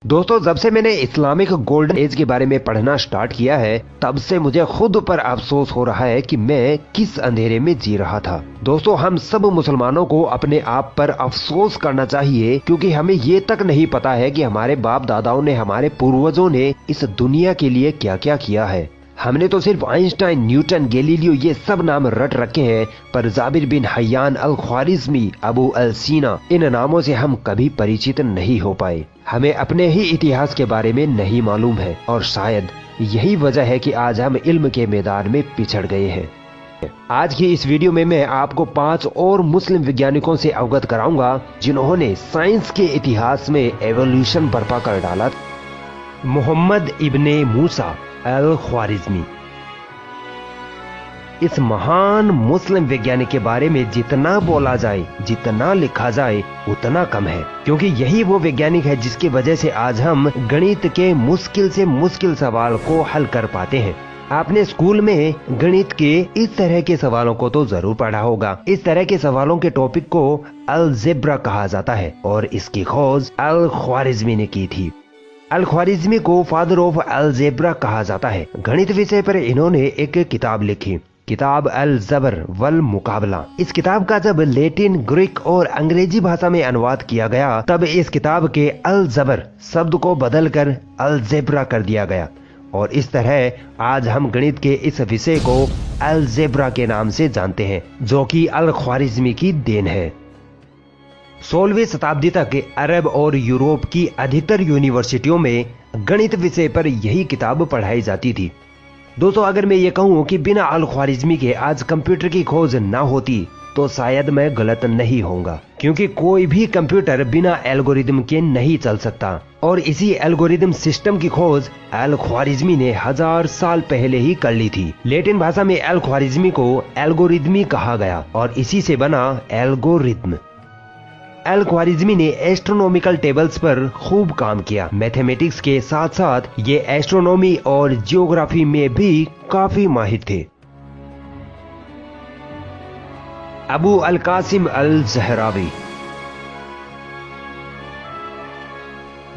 दोस्तों, जब से मैंने इस्लामिक गोल्डन एज के बारे में पढ़ना स्टार्ट किया है तब से मुझे खुद पर अफसोस हो रहा है कि मैं किस अंधेरे में जी रहा था। दोस्तों, हम सब मुसलमानों को अपने आप पर अफसोस करना चाहिए, क्योंकि हमें ये तक नहीं पता है कि हमारे बाप दादाओं ने, हमारे पूर्वजों ने इस दुनिया के लिए क्या क्या किया है। हमने तो सिर्फ आइंस्टाइन, न्यूटन, गैलीलियो ये सब नाम रट रखे हैं, पर जाबिर बिन हय्यान, अल ख्वारिज़मी, अबू अल सीना, इन नामों से हम कभी परिचित नहीं हो पाए। हमें अपने ही इतिहास के बारे में नहीं मालूम है और शायद यही वजह है कि आज हम इल्म के मैदान में पिछड़ गए हैं। आज की इस वीडियो में मैं आपको 5 और मुस्लिम वैज्ञानिकों से अवगत कराऊंगा जिन्होंने साइंस के इतिहास में एवोल्यूशन बर्पा कर डाला। मोहम्मद इब्ने मूसा अल ख्वारिज़मी। इस महान मुस्लिम वैज्ञानिक के बारे में जितना बोला जाए, जितना लिखा जाए उतना कम है, क्योंकि यही वो वैज्ञानिक है जिसकी वजह से आज हम गणित के मुश्किल से मुश्किल सवाल को हल कर पाते हैं। आपने स्कूल में गणित के इस तरह के सवालों को तो जरूर पढ़ा होगा। इस तरह के सवालों के टॉपिक को अलजेब्रा कहा जाता है और इसकी खोज अल ख्वारिज़मी ने की थी। अल ख्वारिज़मी को फादर ऑफ अलजेब्रा कहा जाता है। गणित विषय पर इन्होंने एक किताब लिखी, किताब अल जबर वल मुकाबला। इस किताब का जब लैटिन, ग्रीक और अंग्रेजी भाषा में अनुवाद किया गया तब इस किताब के अल जबर शब्द को बदलकर अलजेब्रा कर दिया गया और इस तरह आज हम गणित के इस विषय को अलजेब्रा के नाम से जानते हैं, जो कि अल ख्वारिज़मी की देन है। 16वीं शताब्दी तक अरब और यूरोप की अधिकतर यूनिवर्सिटियों में गणित विषय पर यही किताब पढ़ाई जाती थी। दोस्तों, अगर मैं ये कहूँ कि बिना अल ख्वारिज़मी के आज कंप्यूटर की खोज ना होती तो शायद मैं गलत नहीं होऊंगा, क्योंकि कोई भी कंप्यूटर बिना एल्गोरिदम के नहीं चल सकता और इसी एल्गोरिदम सिस्टम की खोज अल ख्वारिज़मी ने 1000 साल पहले ही कर ली थी। लैटिन भाषा में अल ख्वारिज़मी को एल्गोरिदमी कहा गया और इसी से बना एल्गोरिथम। अल ख्वारिज़मी ने एस्ट्रोनॉमिकल टेबल्स पर खूब काम किया। मैथमेटिक्स के साथ साथ ये एस्ट्रोनॉमी और जियोग्राफी में भी काफी माहिर थे। अबू अल कासिम अल ज़हरावी।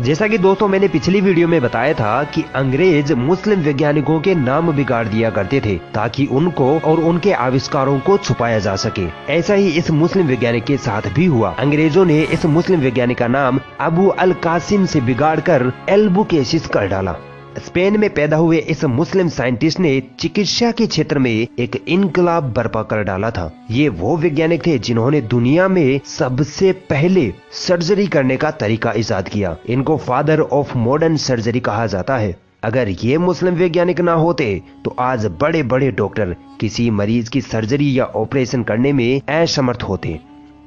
जैसा कि दोस्तों मैंने पिछली वीडियो में बताया था कि अंग्रेज मुस्लिम वैज्ञानिकों के नाम बिगाड़ दिया करते थे ताकि उनको और उनके आविष्कारों को छुपाया जा सके। ऐसा ही इस मुस्लिम वैज्ञानिक के साथ भी हुआ। अंग्रेजों ने इस मुस्लिम वैज्ञानिक का नाम अबू अल कासिम से बिगाड़कर एल्बुकेसिस कर डाला। स्पेन में पैदा हुए इस मुस्लिम साइंटिस्ट ने चिकित्सा के क्षेत्र में एक इनकलाब बर्पा कर डाला था। ये वो वैज्ञानिक थे जिन्होंने दुनिया में सबसे पहले सर्जरी करने का तरीका इजाद किया। इनको फादर ऑफ मॉडर्न सर्जरी कहा जाता है। अगर ये मुस्लिम वैज्ञानिक ना होते तो आज बड़े बड़े डॉक्टर किसी मरीज की सर्जरी या ऑपरेशन करने में असमर्थ होते।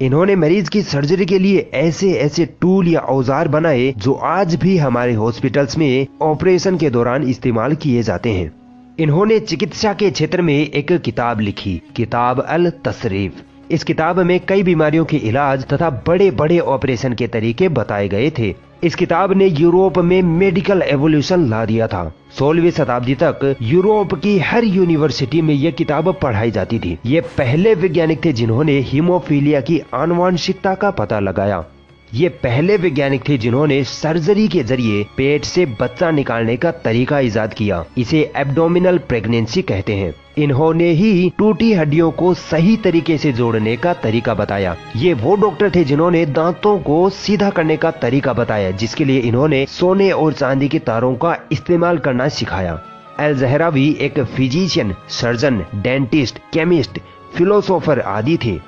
इन्होंने मरीज की सर्जरी के लिए ऐसे ऐसे टूल या औजार बनाए जो आज भी हमारे हॉस्पिटल्स में ऑपरेशन के दौरान इस्तेमाल किए जाते हैं। इन्होंने चिकित्सा के क्षेत्र में एक किताब लिखी, किताब अल तसरीफ। इस किताब में कई बीमारियों के इलाज तथा बड़े बड़े ऑपरेशन के तरीके बताए गए थे। इस किताब ने यूरोप में मेडिकल एवोल्यूशन ला दिया था। 16वीं शताब्दी तक यूरोप की हर यूनिवर्सिटी में यह किताब पढ़ाई जाती थी। ये पहले वैज्ञानिक थे जिन्होंने हीमोफीलिया की आनुवंशिकता का पता लगाया। ये पहले वैज्ञानिक थे जिन्होंने सर्जरी के जरिए पेट से बच्चा निकालने का तरीका इजाद किया। इसे एब्डोमिनल प्रेगनेंसी कहते हैं। इन्होंने ही टूटी हड्डियों को सही तरीके से जोड़ने का तरीका बताया। ये वो डॉक्टर थे जिन्होंने दांतों को सीधा करने का तरीका बताया, जिसके लिए इन्होंने सोने और चांदी के तारों का इस्तेमाल करना सिखाया। अल ज़हरावी एक physician, surgeon, dentist, chemist, philosopher आदि थे,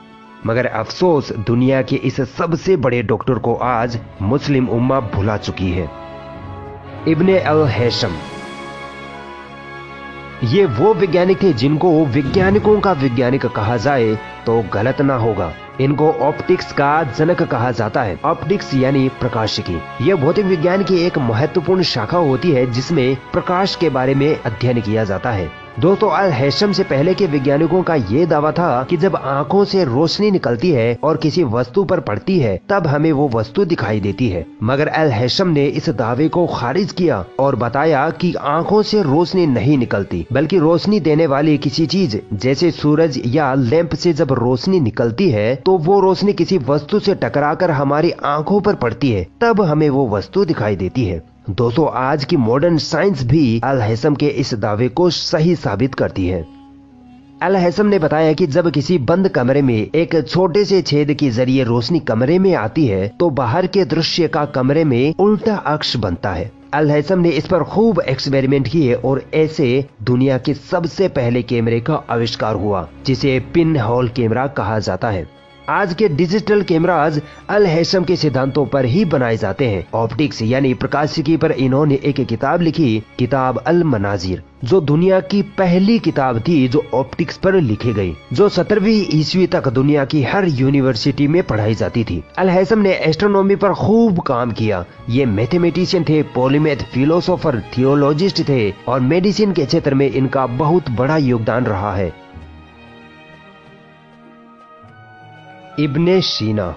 मगर अफसोस दुनिया के इस सबसे बड़े डॉक्टर को आज मुस्लिम उम्मा भुला चुकी है। इब्ने अल हैशम। ये वो वैज्ञानिक थे जिनको वैज्ञानिकों का वैज्ञानिक कहा जाए तो गलत ना होगा। इनको ऑप्टिक्स का जनक कहा जाता है। ऑप्टिक्स यानी प्रकाशिकी। यह भौतिक विज्ञान की एक महत्वपूर्ण शाखा होती है जिसमें प्रकाश के बारे में अध्ययन किया जाता है। दोस्तों अल हैशम से पहले के वैज्ञानिकों का ये दावा था कि जब आंखों से रोशनी निकलती है और किसी वस्तु पर पड़ती है तब हमें वो वस्तु दिखाई देती है, मगर अल हैशम ने इस दावे को खारिज किया और बताया कि आंखों से रोशनी नहीं निकलती, बल्कि रोशनी देने वाली किसी चीज जैसे सूरज या लैंप से जब रोशनी निकलती है तो वो रोशनी किसी वस्तु से टकराकर हमारी आंखों पर पड़ती है, तब हमें वो वस्तु दिखाई देती है। दोस्तों आज की मॉडर्न साइंस भी अल हैशम के इस दावे को सही साबित करती है। अल हैशम ने बताया कि जब किसी बंद कमरे में एक छोटे से छेद के जरिए रोशनी कमरे में आती है तो बाहर के दृश्य का कमरे में उल्टा अक्ष बनता है। अल हैशम ने इस पर खूब एक्सपेरिमेंट किए और ऐसे दुनिया के सबसे पहले कैमरे का आविष्कार हुआ, जिसे पिन होल कैमरा कहा जाता है। आज के डिजिटल कैमराज अल हैशम के सिद्धांतों पर ही बनाए जाते हैं। ऑप्टिक्स यानी प्रकाशिकी पर इन्होंने एक किताब लिखी, किताब अल मनाजिर, जो दुनिया की पहली किताब थी जो ऑप्टिक्स पर लिखी गई, जो 17वीं ईस्वी तक दुनिया की हर यूनिवर्सिटी में पढ़ाई जाती थी। अल हैशम ने एस्ट्रोनॉमी पर खूब काम किया। ये मैथमेटिशियन थे, पॉलीमैथ, फिलोसोफर, थियोलॉजिस्ट थे और मेडिसिन के क्षेत्र में इनका बहुत बड़ा योगदान रहा है। इब्ने सीना,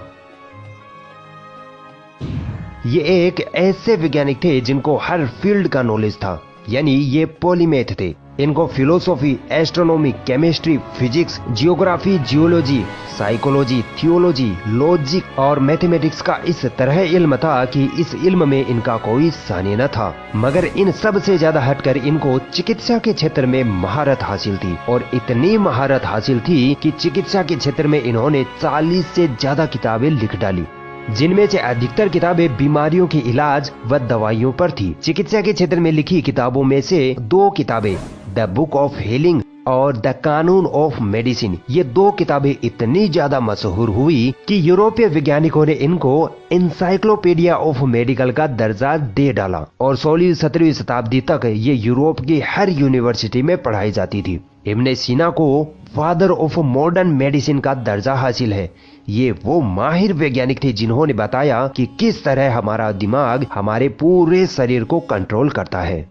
ये एक ऐसे वैज्ञानिक थे जिनको हर फील्ड का नॉलेज था, यानी ये पॉलीमैथ थे। इनको philosophy, astronomy, chemistry, physics, geography, geology, psychology, theology, logic और मैथमेटिक्स का इस तरह इल्म था कि इस इल्म में इनका कोई सानी न था। मगर इन सब से ज्यादा हटकर इनको चिकित्सा के क्षेत्र में महारत हासिल थी, और इतनी महारत हासिल थी कि चिकित्सा के क्षेत्र में इन्होंने 40 से ज्यादा किताबें लिख डाली, जिनमें से अधिकतर किताबें बीमारियों के इलाज व दवाइयों पर थी। चिकित्सा के क्षेत्र में लिखी किताबों में से 2 किताबें, द बुक ऑफ हीलिंग और द कानून ऑफ मेडिसिन, ये 2 किताबें इतनी ज्यादा मशहूर हुई कि यूरोपीय वैज्ञानिकों ने इनको एनसाइक्लोपीडिया ऑफ मेडिकल का दर्जा दे डाला, और 16वीं-17वीं शताब्दी तक ये यूरोप की हर यूनिवर्सिटी में पढ़ाई जाती थी। इब्ने सीना को फादर ऑफ मॉडर्न मेडिसिन का दर्जा हासिल है। ये वो माहिर वैज्ञानिक थे जिन्होंने बताया कि किस तरह हमारा दिमाग हमारे पूरे शरीर को कंट्रोल करता है।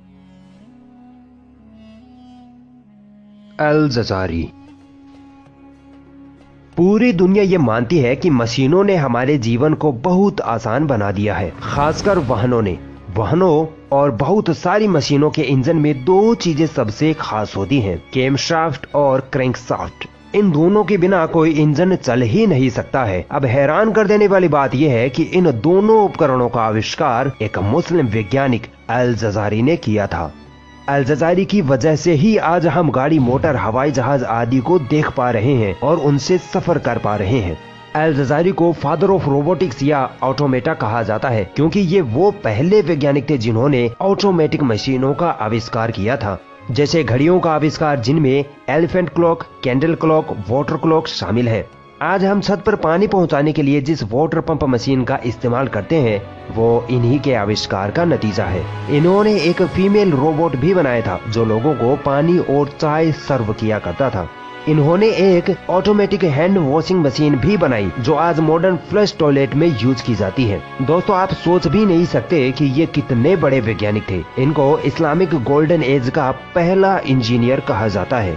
अल जजारी, पूरी दुनिया ये मानती है कि मशीनों ने हमारे जीवन को बहुत आसान बना दिया है, खासकर वाहनों ने। वाहनों और बहुत सारी मशीनों के इंजन में 2 चीजें सबसे खास होती हैं, कैमशाफ्ट और क्रैंकशाफ्ट। इन दोनों के बिना कोई इंजन चल ही नहीं सकता है। अब हैरान कर देने वाली बात यह है कि इन दोनों उपकरणों का आविष्कार एक मुस्लिम वैज्ञानिक अल जजारी ने किया था। अल जजारी की वजह से ही आज हम गाड़ी, मोटर, हवाई जहाज आदि को देख पा रहे हैं और उनसे सफर कर पा रहे हैं। अल जजारी को फादर ऑफ रोबोटिक्स या ऑटोमेटा कहा जाता है, क्योंकि ये वो पहले वैज्ञानिक थे जिन्होंने ऑटोमेटिक मशीनों का आविष्कार किया था, जैसे घड़ियों का आविष्कार, जिनमें elephant clock, candle clock, water clock शामिल है। आज हम छत पर पानी पहुंचाने के लिए जिस वाटर पंप मशीन का इस्तेमाल करते हैं वो इन्हीं के आविष्कार का नतीजा है। इन्होंने एक फीमेल रोबोट भी बनाया था जो लोगों को पानी और चाय सर्व किया करता था। इन्होंने एक ऑटोमेटिक हैंड वॉशिंग मशीन भी बनाई जो आज मॉडर्न फ्लश टॉयलेट में यूज की जाती है। दोस्तों आप सोच भी नहीं सकते कि ये कितने बड़े वैज्ञानिक थे। इनको इस्लामिक गोल्डन एज का पहला इंजीनियर कहा जाता है।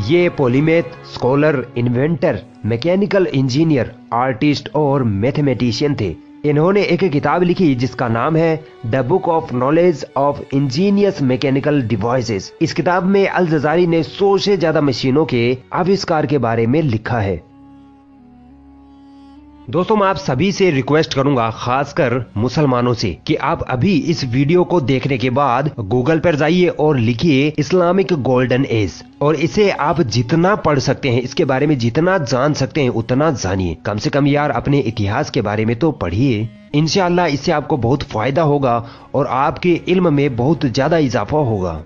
ये polymath, scholar, inventor, mechanical engineer, artist और मैथमेटिशियन थे। इन्होंने एक किताब लिखी जिसका नाम है the book of knowledge of Angénieux mechanical devices. इस किताब में अल जजारी ने 100 से ज्यादा मशीनों के आविष्कार के बारे में लिखा है। दोस्तों मैं आप सभी से रिक्वेस्ट करूंगा, खासकर मुसलमानों से, कि आप अभी इस वीडियो को देखने के बाद गूगल पर जाइए और लिखिए इस्लामिक गोल्डन एज, और इसे आप जितना पढ़ सकते हैं, इसके बारे में जितना जान सकते हैं उतना जानिए। कम से कम यार अपने इतिहास के बारे में तो पढ़िए। इंशाअल्लाह इससे आपको बहुत फायदा होगा और आपके इल्म में बहुत ज्यादा इजाफा होगा।